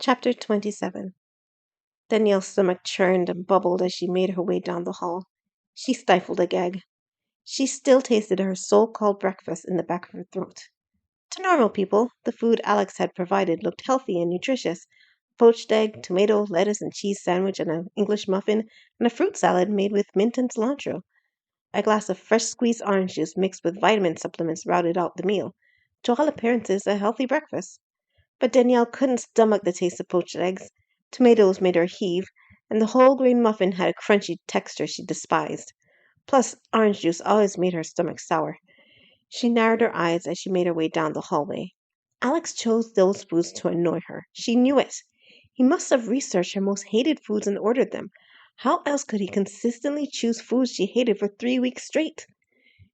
Chapter 27. Danielle's stomach churned and bubbled as she made her way down the hall. She stifled a gag. She still tasted her so-called breakfast in the back of her throat. To normal people, the food Alex had provided looked healthy and nutritious. Poached egg, tomato, lettuce, and cheese sandwich, and an English muffin, and a fruit salad made with mint and cilantro. A glass of fresh squeezed orange juice mixed with vitamin supplements rounded out the meal. To all appearances, a healthy breakfast. But Danielle couldn't stomach the taste of poached eggs. Tomatoes made her heave, and the whole grain muffin had a crunchy texture she despised. Plus, orange juice always made her stomach sour. She narrowed her eyes as she made her way down the hallway. Alex chose those foods to annoy her. She knew it. He must have researched her most hated foods and ordered them. How else could he consistently choose foods she hated for 3 weeks straight?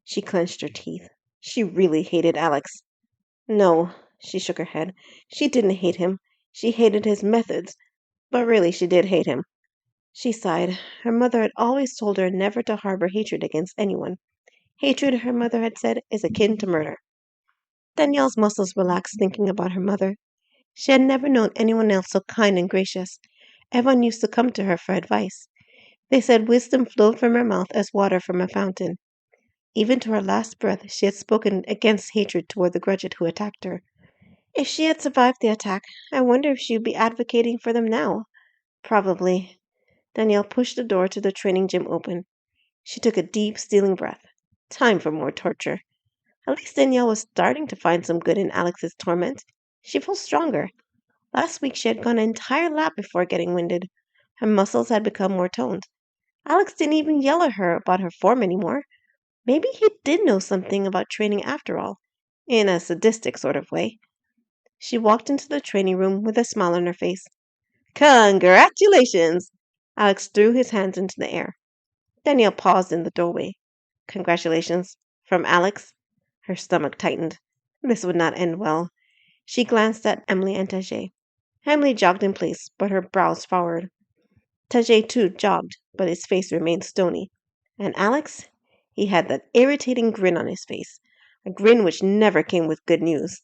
She clenched her teeth. She really hated Alex. No, she shook her head. She didn't hate him. She hated his methods. But really, she did hate him. She sighed. Her mother had always told her never to harbor hatred against anyone. Hatred, her mother had said, is akin to murder. Danielle's muscles relaxed thinking about her mother. She had never known anyone else so kind and gracious. Everyone used to come to her for advice. They said wisdom flowed from her mouth as water from a fountain. Even to her last breath, she had spoken against hatred toward the grudge who attacked her. If she had survived the attack, I wonder if she would be advocating for them now. Probably. Danielle pushed the door to the training gym open. She took a deep, stealing breath. Time for more torture. At least Danielle was starting to find some good in Alex's torment. She felt stronger. Last week she had gone an entire lap before getting winded. Her muscles had become more toned. Alex didn't even yell at her about her form anymore. Maybe he did know something about training after all, in a sadistic sort of way. She walked into the training room with a smile on her face. Congratulations! Alex threw his hands into the air. Danielle paused in the doorway. Congratulations. From Alex? Her stomach tightened. This would not end well. She glanced at Emily and Tajay. Emily jogged in place, but her brows furrowed. Tajay too jogged, but his face remained stony. And Alex? He had that irritating grin on his face, a grin which never came with good news.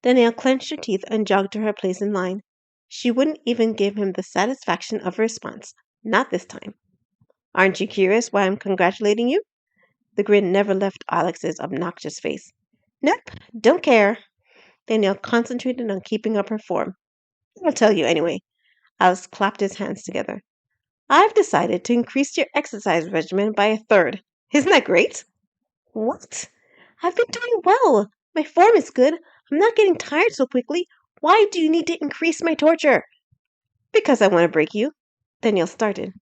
Danielle clenched her teeth and jogged to her place in line. She wouldn't even give him the satisfaction of a response. Not this time. Aren't you curious why I'm congratulating you? The grin never left Alex's obnoxious face. Nope, don't care. Danielle concentrated on keeping up her form. I'll tell you anyway. Alex clapped his hands together. I've decided to increase your exercise regimen by 1/3. Isn't that great? What? I've been doing well. My form is good. I'm not getting tired so quickly. Why do you need to increase my torture? Because I want to break you. Danielle started.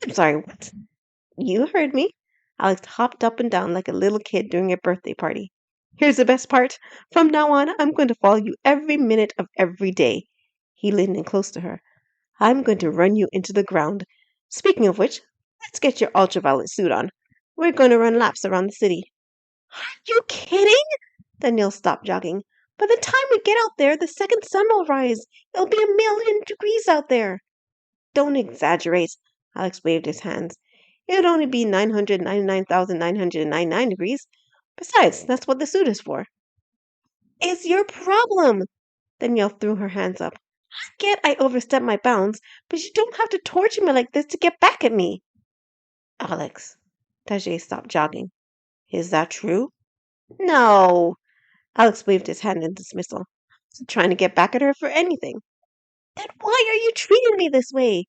I'm sorry, what? You heard me. Alex hopped up and down like a little kid during a birthday party. Here's the best part. From now on, I'm going to follow you every minute of every day. He leaned in close to her. I'm going to run you into the ground. Speaking of which, let's get your ultraviolet suit on. We're going to run laps around the city. Are you kidding? Danielle stopped jogging. By the time we get out there, the second sun will rise. It'll be 1,000,000 degrees out there. Don't exaggerate. Alex waved his hands. It would only be 999,999 degrees. Besides, that's what the suit is for. It's your problem. Danielle threw her hands up. I get I overstepped my bounds, but you don't have to torture me like this to get back at me. Alex. Tajay stopped jogging. Is that true? No. Alex waved his hand in dismissal. I wasn't trying to get back at her for anything. Then why are you treating me this way?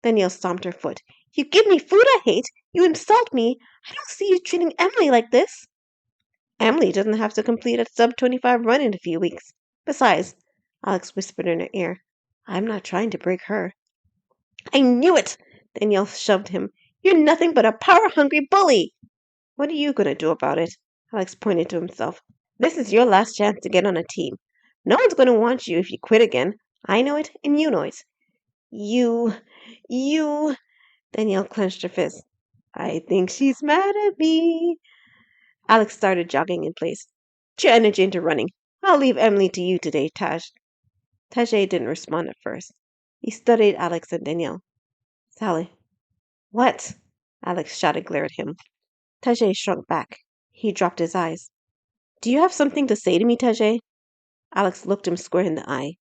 Danielle stomped her foot. You give me food I hate. You insult me. I don't see you treating Emily like this. Emily doesn't have to complete a sub-25 run in a few weeks. Besides, Alex whispered in her ear, I'm not trying to break her. I knew it! Danielle shoved him. You're nothing but a power-hungry bully! What are you going to do about it? Alex pointed to himself. This is your last chance to get on a team. No one's going to want you if you quit again. I know it, and you know it. You... Danielle clenched her fist. I think she's mad at me. Alex started jogging in place. Put your energy into running. I'll leave Emily to you today, Taj. Tajay didn't respond at first. He studied Alex and Danielle. Sally. What? Alex shot a glare at him. Tajay shrunk back. He dropped his eyes. Do you have something to say to me, Tajay? Alex looked him square in the eye.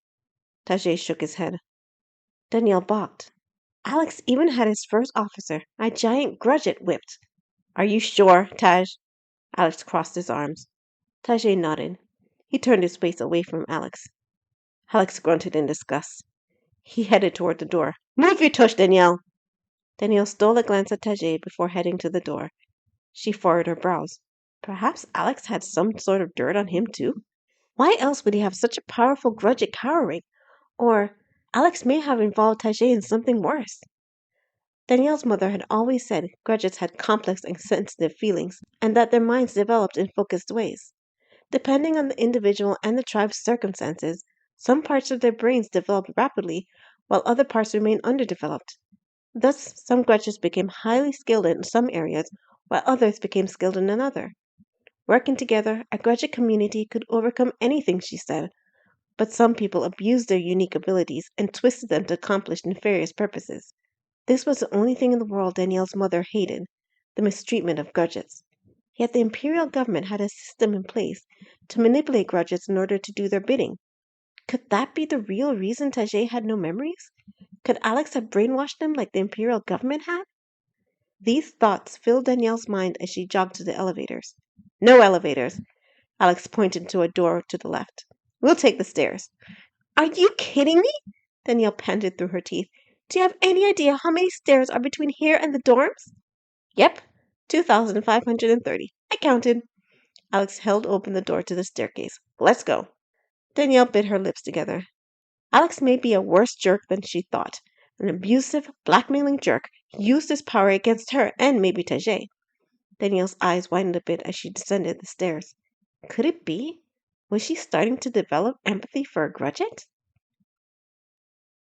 Tajay shook his head. Danielle balked. Alex even had his first officer, a giant grudget, whipped. Are you sure, Taj? Alex crossed his arms. Tajay nodded. He turned his face away from Alex. Alex grunted in disgust. He headed toward the door. Move your tush, Danielle! Danielle stole a glance at Tajay before heading to the door. She furrowed her brows. Perhaps Alex had some sort of dirt on him, too? Why else would he have such a powerful grudge at cowering? Or Alex may have involved Tajay in something worse. Danielle's mother had always said grudges had complex and sensitive feelings, and that their minds developed in focused ways. Depending on the individual and the tribe's circumstances, some parts of their brains developed rapidly, while other parts remained underdeveloped. Thus, some grudges became highly skilled in some areas, while others became skilled in another. Working together, a grudge community could overcome anything, she said, but some people abused their unique abilities and twisted them to accomplish nefarious purposes. This was the only thing in the world Danielle's mother hated, the mistreatment of grudges. Yet the imperial government had a system in place to manipulate grudges in order to do their bidding. Could that be the real reason Tajay had no memories? Could Alex have brainwashed him like the imperial government had? These thoughts filled Danielle's mind as she jogged to the elevators. No elevators! Alex pointed to a door to the left. We'll take the stairs. Are you kidding me? Danielle panted through her teeth. Do you have any idea how many stairs are between here and the dorms? Yep, 2,530. I counted. Alex held open the door to the staircase. Let's go. Danielle bit her lips together. Alex may be a worse jerk than she thought. An abusive, blackmailing jerk who used his power against her and maybe Tajay. Danielle's eyes widened a bit as she descended the stairs. Could it be? Was she starting to develop empathy for a grudget?